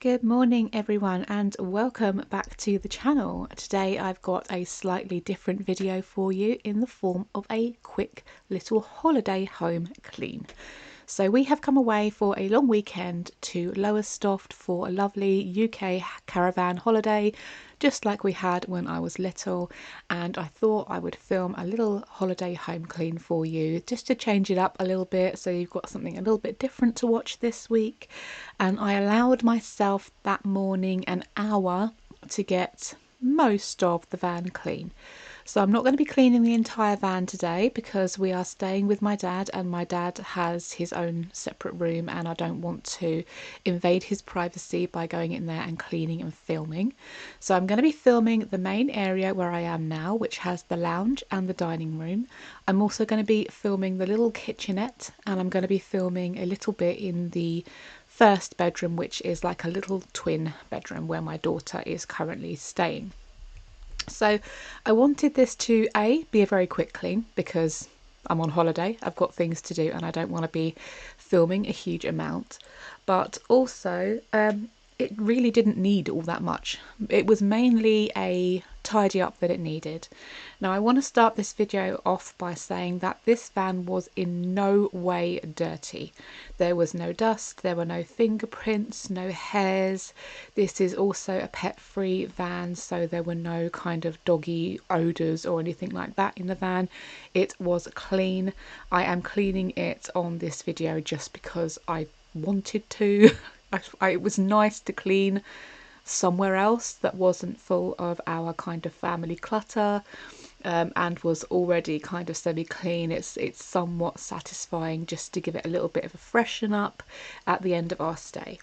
Good morning everyone and welcome back to the channel. Today I've got a slightly different video for you in the form of a quick little holiday home clean. So we have come away for a long weekend to Lowestoft for a lovely UK caravan holiday, just like we had when I was little, and I thought I would film a little holiday home clean for you just to change it up a little bit so you've got something a little bit different to watch this week. And I allowed myself that morning an hour to get most of the van clean. So I'm not going to be cleaning the entire van today because we are staying with my dad, and my dad has his own separate room and I don't want to invade his privacy by going in there and cleaning and filming. So I'm going to be filming the main area where I am now, which has the lounge and the dining room. I'm also going to be filming the little kitchenette, and I'm going to be filming a little bit in the first bedroom, which is like a little twin bedroom where my daughter is currently staying. So I wanted this to be a very quick clean because I'm on holiday, I've got things to do and I don't want to be filming a huge amount, but also it really didn't need all that much. It was mainly a tidy up that it needed. Now I want to start this video off by saying that this van was in no way dirty. There was no dust, there were no fingerprints, no hairs. This is also a pet-free van, so there were no kind of doggy odours or anything like that in the van. It was clean. I am cleaning it on this video just because I wanted to. It was nice to clean somewhere else that wasn't full of our kind of family clutter, and was already kind of semi-clean. It's somewhat satisfying just to give it a little bit of a freshen up at the end of our stay.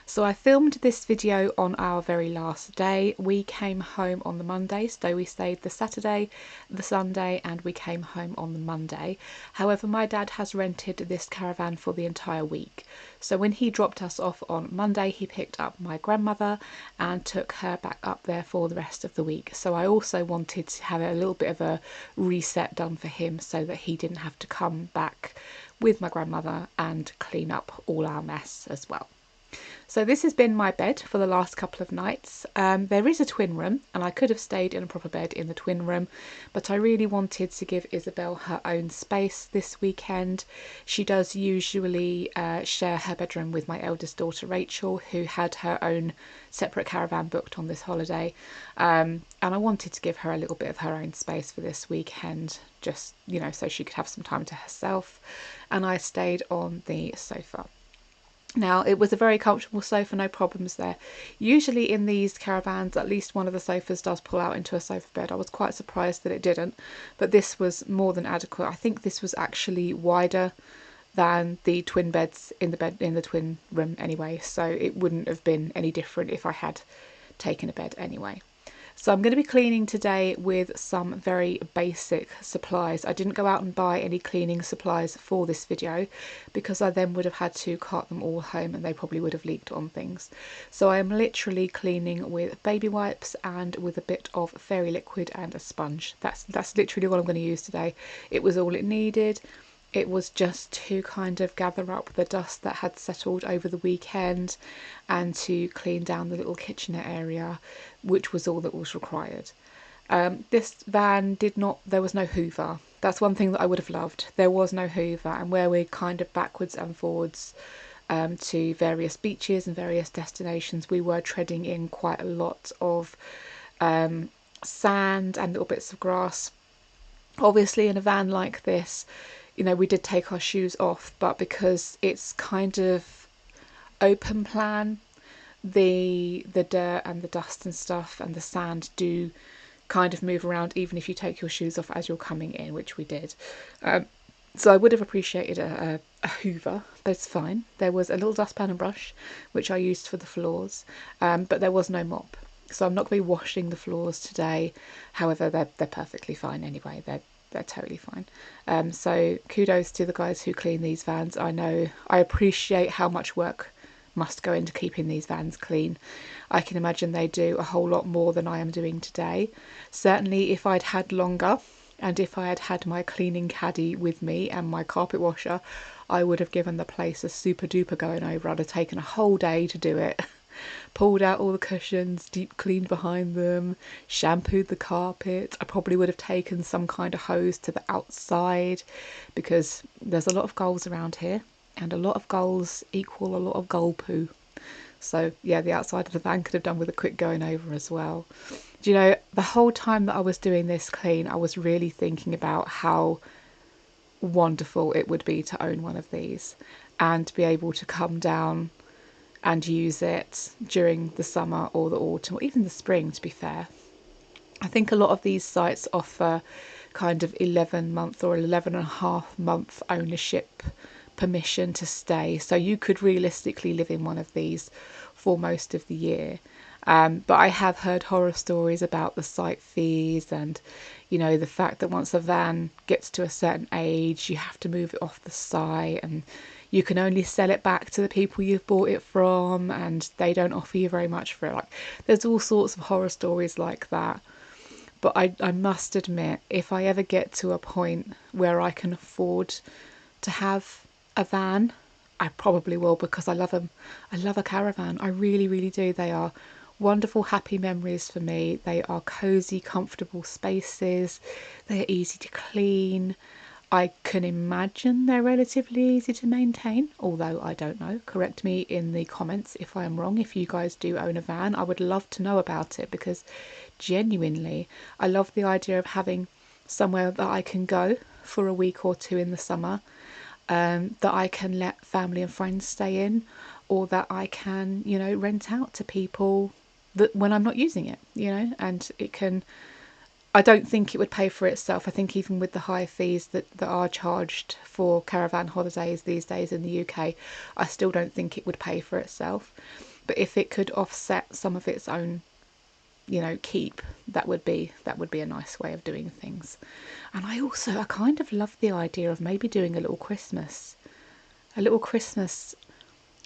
So I filmed this video on our very last day. We came home on the Monday, so we stayed the Saturday, the Sunday, and we came home on the Monday. However, my dad has rented this caravan for the entire week. So when he dropped us off on Monday, he picked up my grandmother and took her back up there for the rest of the week. So I also wanted to have a little bit of a reset done for him so that he didn't have to come back with my grandmother and clean up all our mess as well. So this has been my bed for the last couple of nights. There is a twin room and I could have stayed in a proper bed in the twin room, but I really wanted to give Isabel her own space this weekend. She does usually share her bedroom with my eldest daughter Rachel, who had her own separate caravan booked on this holiday, and I wanted to give her a little bit of her own space for this weekend, just, you know, so she could have some time to herself, and I stayed on the sofa. Now, it was a very comfortable sofa, no problems there. Usually in these caravans, at least one of the sofas does pull out into a sofa bed. I was quite surprised that it didn't, but this was more than adequate. I think this was actually wider than the twin beds in the twin room anyway, so it wouldn't have been any different if I had taken a bed anyway. So I'm going to be cleaning today with some very basic supplies. I didn't go out and buy any cleaning supplies for this video because I then would have had to cart them all home and they probably would have leaked on things. So I am literally cleaning with baby wipes and with a bit of fairy liquid and a sponge. That's literally what I'm going to use today. It was all it needed. It was just to kind of gather up the dust that had settled over the weekend and to clean down the little kitchenette area, which was all that was required. This van there was no hoover. That's one thing that I would have loved. There was no hoover, and where we're kind of backwards and forwards to various beaches and various destinations, we were treading in quite a lot of sand and little bits of grass. Obviously in a van like this, you know, we did take our shoes off, but because it's kind of open plan, the dirt and the dust and stuff and the sand do kind of move around even if you take your shoes off as you're coming in, which we did. So I would have appreciated a hoover, but it's fine. There was a little dustpan and brush, which I used for the floors, but there was no mop. So I'm not going to be washing the floors today. However, they're perfectly fine anyway. They're totally fine. So kudos to the guys who clean these vans. I appreciate how much work must go into keeping these vans clean. I can imagine they do a whole lot more than I am doing today. Certainly if I'd had longer and if I had had my cleaning caddy with me and my carpet washer, I would have given the place a super duper going over. I'd have taken a whole day to do it. pulled out all the cushions, deep cleaned behind them, shampooed the carpet. I probably would have taken some kind of hose to the outside because there's a lot of gulls around here, and a lot of gulls equal a lot of gull poo. So yeah, the outside of the van could have done with a quick going over as well. Do you know, the whole time that I was doing this clean, I was really thinking about how wonderful it would be to own one of these and to be able to come down and use it during the summer or the autumn or even the spring, to be fair. I think a lot of these sites offer kind of 11-month or 11.5-month ownership permission to stay, so you could realistically live in one of these for most of the year. But I have heard horror stories about the site fees and, you know, the fact that once a van gets to a certain age, you have to move it off the site and you can only sell it back to the people you've bought it from and they don't offer you very much for it. Like, there's all sorts of horror stories like that. But I must admit, if I ever get to a point where I can afford to have a van, I probably will, because I love them. I love a caravan. I really, really do. They are wonderful, happy memories for me. They are cozy, comfortable spaces. They are easy to clean. I can imagine they're relatively easy to maintain, although I don't know. Correct me in the comments if I am wrong. If you guys do own a van, I would love to know about it, because genuinely I love the idea of having somewhere that I can go for a week or two in the summer, that I can let family and friends stay in, or that I can, you know, rent out to people that when I'm not using it, you know, and it can, I don't think it would pay for itself. I think even with the high fees that are charged for caravan holidays these days in the UK, I still don't think it would pay for itself. But if it could offset some of its own, you know, keep, that would be a nice way of doing things. And I kind of love the idea of maybe doing a little Christmas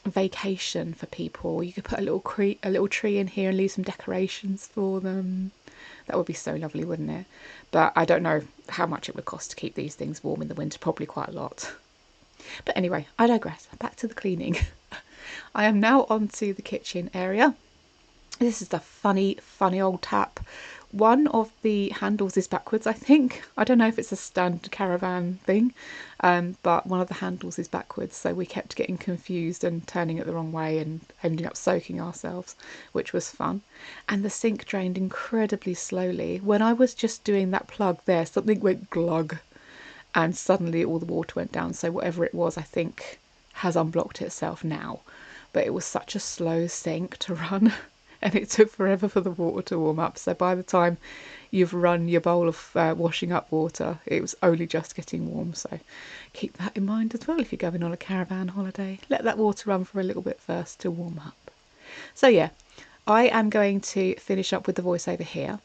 vacation for people. You could put a little tree in here and leave some decorations for them. That would be so lovely, wouldn't it? But I don't know how much it would cost to keep these things warm in the winter. Probably quite a lot. But anyway, I digress. Back to the cleaning. I am now onto the kitchen area. This is the funny old tap. One of the handles is backwards, I think. I don't know if it's a standard caravan thing, but one of the handles is backwards, so we kept getting confused and turning it the wrong way and ending up soaking ourselves, which was fun. And the sink drained incredibly slowly. When I was just doing that plug there, something went glug, and suddenly all the water went down, so whatever it was, I think, has unblocked itself now. But it was such a slow sink to run. And it took forever for the water to warm up. So by the time you've run your bowl of washing up water, it was only just getting warm. So keep that in mind as well if you're going on a caravan holiday. Let that water run for a little bit first to warm up. So yeah, I am going to finish up with the voiceover here.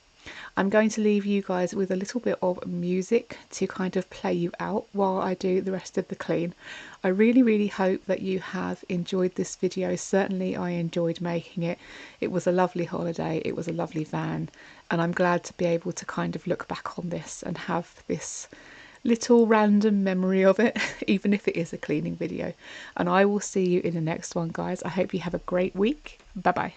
I'm going to leave you guys with a little bit of music to kind of play you out while I do the rest of the clean. I really, really hope that you have enjoyed this video. Certainly I enjoyed making it. It was a lovely holiday, it was a lovely van, and I'm glad to be able to kind of look back on this and have this little random memory of it, even if it is a cleaning video. And I will see you in the next one, guys. I hope you have a great week. Bye bye.